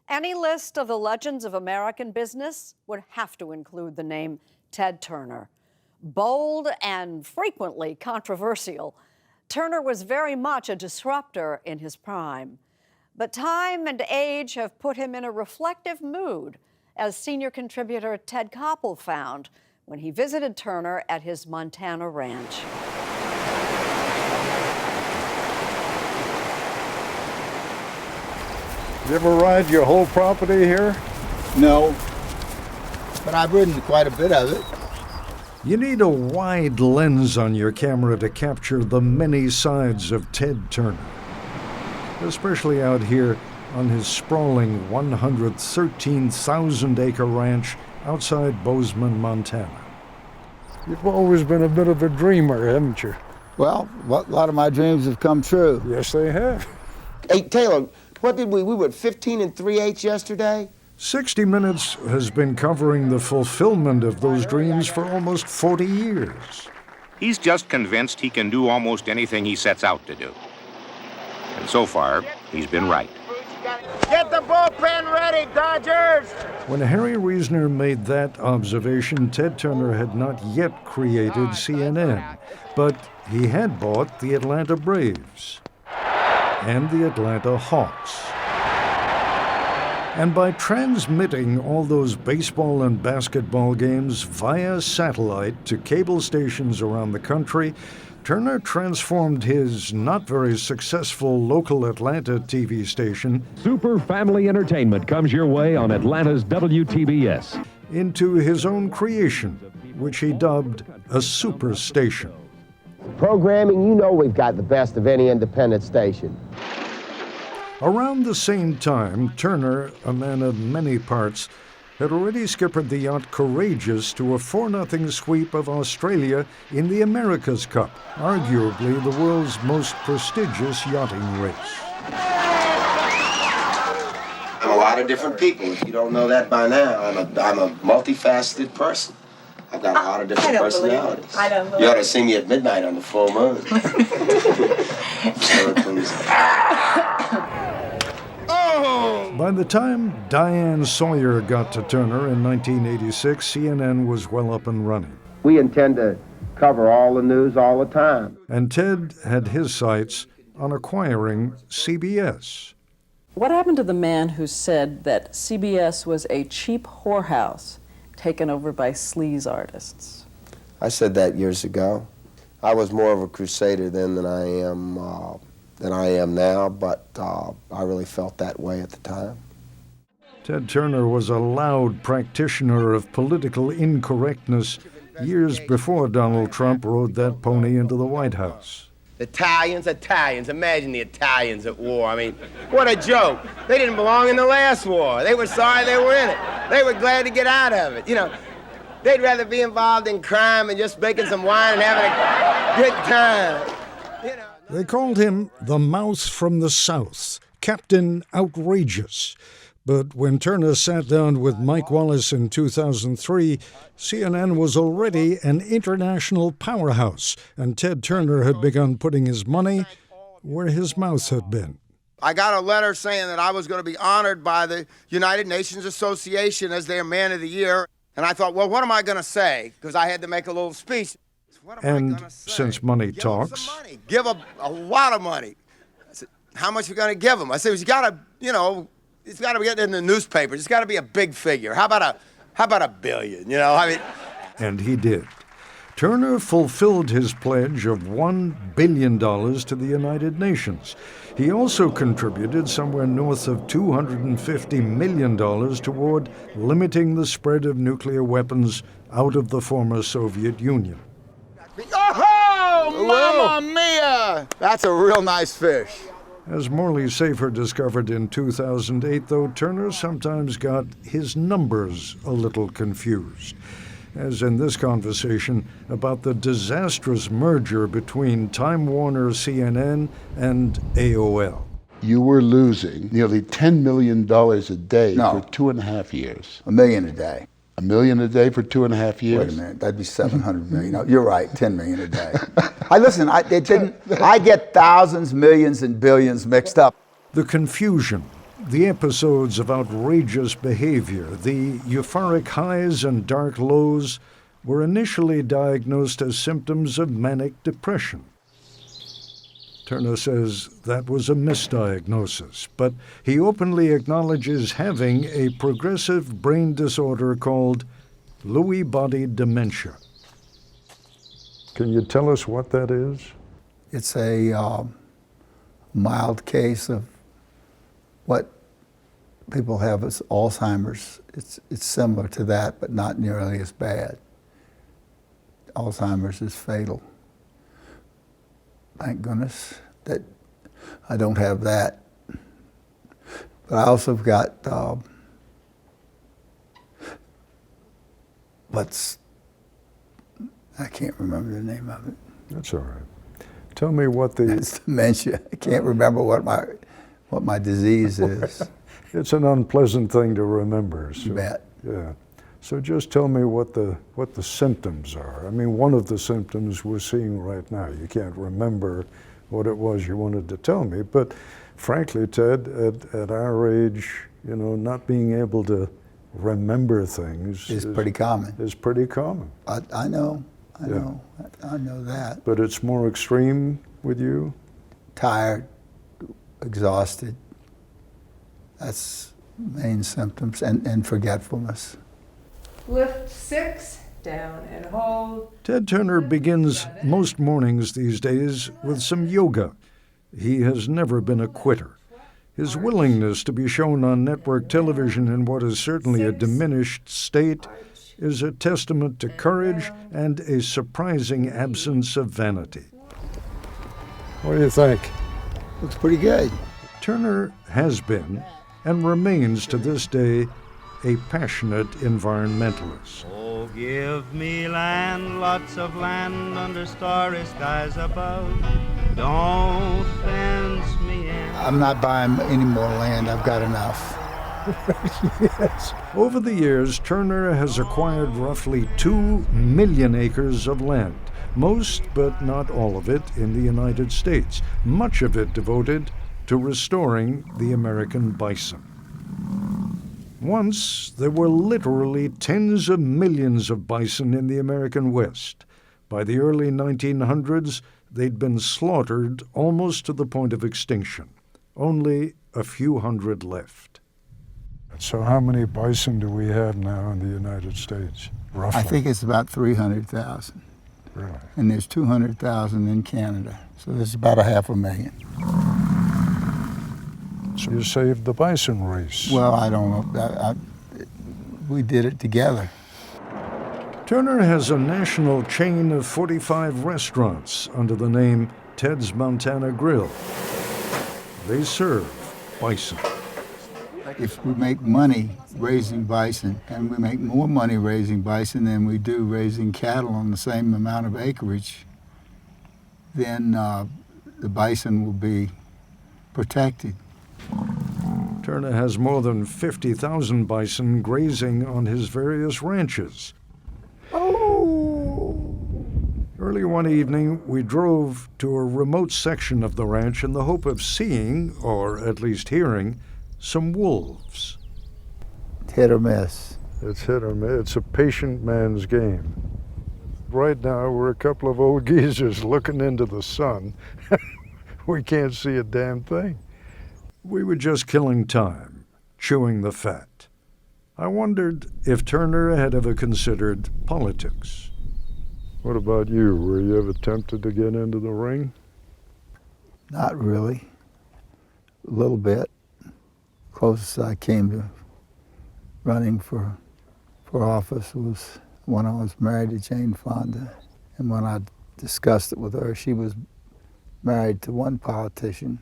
Any list of the legends of American business would have to include the name Ted Turner. Bold and frequently controversial, Turner was very much a disruptor in his prime. But time and age have put him in a reflective mood, as senior contributor Ted Koppel found when he visited Turner at his Montana ranch. You ever ride your whole property here? No, but I've ridden quite a bit of it. You need a wide lens on your camera to capture the many sides of Ted Turner, especially out here on his sprawling 113,000-acre ranch outside Bozeman, Montana. You've always been a bit of a dreamer, haven't you? Well, a lot of my dreams have come true. Yes, they have. Hey, Taylor, what did we were 15 3/8 yesterday? 60 Minutes has been covering the fulfillment of those dreams for almost 40 years. He's just convinced he can do almost anything he sets out to do. And so far, he's been right. Get the bullpen ready, Dodgers! When Harry Reasoner made that observation, Ted Turner had not yet created CNN, but he had bought the Atlanta Braves and the Atlanta Hawks. And by transmitting all those baseball and basketball games via satellite to cable stations around the country, Turner transformed his not very successful local Atlanta TV station, Super Family Entertainment, comes your way on Atlanta's WTBS, into his own creation, which he dubbed a super station. Programming, you know we've got the best of any independent station. Around the same time, Turner, a man of many parts, had already skippered the yacht Courageous to a 4-0 sweep of Australia in the America's Cup, arguably the world's most prestigious yachting race. I'm a lot of different people. If you don't know that by now, I'm a multifaceted person. I've got a lot of different personalities. I don't believe You ought to see me at midnight on the full moon. By the time Diane Sawyer got to Turner in 1986, CNN was well up and running. We intend to cover all the news all the time. And Ted had his sights on acquiring CBS. What happened to the man who said that CBS was a cheap whorehouse taken over by sleaze artists? I said that years ago. I was more of a crusader then than I am now, but I really felt that way at the time. Ted Turner was a loud practitioner of political incorrectness years before Donald Trump rode that pony into the White House. Italians. Imagine the Italians at war. I mean, what a joke. They didn't belong in the last war. They were sorry they were in it. They were glad to get out of it. You know, they'd rather be involved in crime and just making some wine and having a good time. You know. They called him the Mouse from the South, Captain Outrageous. But when Turner sat down with Mike Wallace in 2003, CNN was already an international powerhouse, and Ted Turner had begun putting his money where his mouth had been. I got a letter saying that I was going to be honored by the United Nations Association as their Man of the Year. And I thought, well, what am I going to say? Because I had to make a little speech. And since money talks, give a lot of money. I said, how much are you going to give them? I said, it's got to, it's got to get in the newspapers. It's got to be a big figure. How about $1 billion? And he did. Turner fulfilled his pledge of $1 billion to the United Nations. He also contributed somewhere north of $250 million toward limiting the spread of nuclear weapons out of the former Soviet Union. Oh, Mamma Mia! That's a real nice fish. As Morley Safer discovered in 2008, though, Turner sometimes got his numbers a little confused, as in this conversation about the disastrous merger between Time Warner CNN and AOL. You were losing nearly $10 million a day for 2.5 years. $1 million a day. $1 million a day for 2.5 years? Wait a minute, that'd be 700 million. No, you're right, 10 million a day. I get thousands, millions, and billions mixed up. The confusion, The episodes of outrageous behavior, the euphoric highs and dark lows, were initially diagnosed as symptoms of manic depression. Turner says that was a misdiagnosis, but he openly acknowledges having a progressive brain disorder called Lewy body dementia. Can you tell us what that is? It's a mild case of what people have as Alzheimer's. It's similar to that, but not nearly as bad. Alzheimer's is fatal. Thank goodness that I don't have that. But I also got I can't remember the name of it. That's all right. Tell me what the... It's dementia. I can't remember what my disease is. It's an unpleasant thing to remember. So, You bet. Yeah. So just tell me what the symptoms are. I mean, one of the symptoms we're seeing right now. You can't remember what it was you wanted to tell me, but frankly, Ted, at our age, you know, not being able to remember things is pretty common. Is pretty common. I know that. But it's more extreme with you? Tired, exhausted. That's main symptoms, and forgetfulness. Lift 6, down and hold. Ted Turner begins most mornings these days with some yoga. He has never been a quitter. His willingness to be shown on network television in what is certainly a diminished state is a testament to courage and a surprising absence of vanity. What do you think? Looks pretty good. Turner has been, and remains to this day, a passionate environmentalist. Oh, give me land, lots of land under starry skies above. Don't fence me in. I'm not buying any more land. I've got enough. Yes. Over the years, Turner has acquired roughly 2 million acres of land, most but not all of it in the United States, much of it devoted to restoring the American bison. Once, there were literally tens of millions of bison in the American West. By the early 1900s, they'd been slaughtered almost to the point of extinction. Only a few hundred left. So how many bison do we have now in the United States, roughly? I think it's about 300,000. Really? And there's 200,000 in Canada. So there's about 500,000. So you saved the bison race. Well, I don't know. We did it together. Turner has a national chain of 45 restaurants under the name Ted's Montana Grill. They serve bison. If we make money raising bison, and we make more money raising bison than we do raising cattle on the same amount of acreage, then the bison will be protected. Turner has more than 50,000 bison grazing on his various ranches. Oh! Early one evening, we drove to a remote section of the ranch in the hope of seeing, or at least hearing, some wolves. Hit or miss. It's hit or miss. It's a patient man's game. Right now, we're a couple of old geezers looking into the sun. We can't see a damn thing. We were just killing time, chewing the fat. I wondered if Turner had ever considered politics. What about you? Were you ever tempted to get into the ring? Not really. A little bit. Closest I came to running for office was when I was married to Jane Fonda. And when I discussed it with her, she was married to one politician.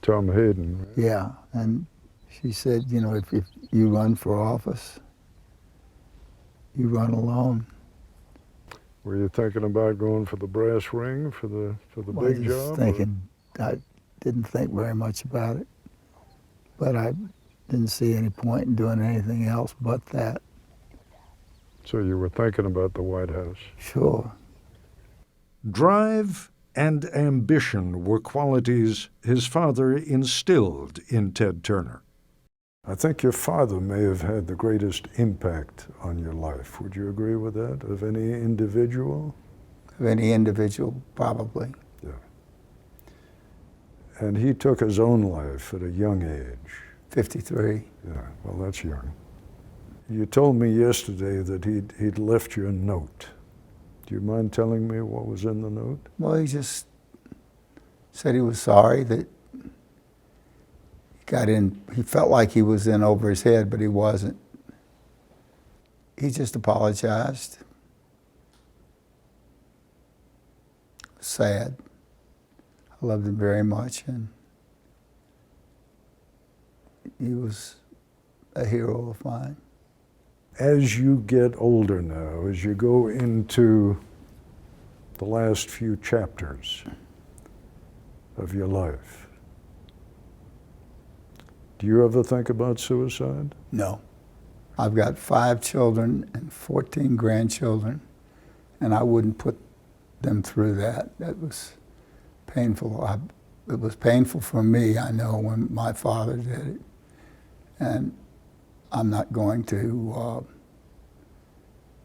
Tom Hayden. Right? Yeah, and she said, you know, if you run for office, you run alone. Were you thinking about going for the brass ring, for the big job? I didn't think very much about it, but I didn't see any point in doing anything else but that. So you were thinking about the White House? Sure. Drive and ambition were qualities his father instilled in Ted Turner. I think your father may have had the greatest impact on your life. Would you agree with that, of any individual? Of any individual, probably. Yeah. And he took his own life at a young age. 53. Yeah, well, that's young. You told me yesterday that he'd left you a note. Do you mind telling me what was in the note? Well, he just said he was sorry that he felt like he was in over his head, but he wasn't. He just apologized. Sad. I loved him very much, and he was a hero of mine. As you get older now, as you go into the last few chapters of your life, do you ever think about suicide? No. I've got 5 children and 14 grandchildren, and I wouldn't put them through that. That was painful. It was painful for me, I know, when my father did it. And I'm not going to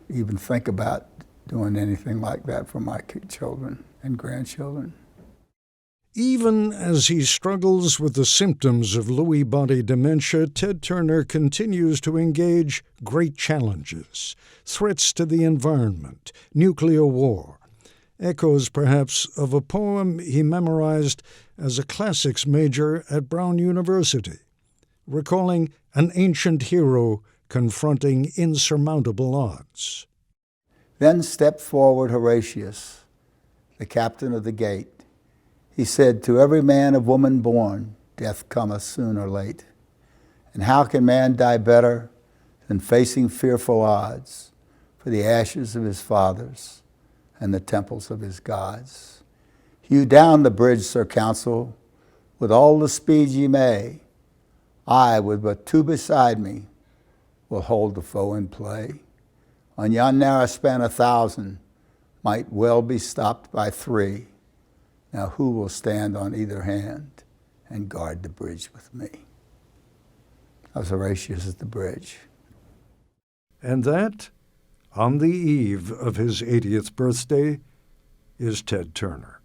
even think about doing anything like that for my children and grandchildren. Even as he struggles with the symptoms of Lewy body dementia, Ted Turner continues to engage great challenges, threats to the environment, nuclear war, echoes perhaps of a poem he memorized as a classics major at Brown University, recalling an ancient hero confronting insurmountable odds. Then stepped forward Horatius, the captain of the gate. He said, "To every man of woman born, death cometh soon or late. And how can man die better than facing fearful odds for the ashes of his fathers and the temples of his gods? Hew down the bridge, Sir Counsel, with all the speed ye may. I, with but 2 beside me, will hold the foe in play. On yon narrow span 1,000 might well be stopped by 3. Now who will stand on either hand and guard the bridge with me?" I was Horatius at the bridge. And that, on the eve of his 80th birthday, is Ted Turner.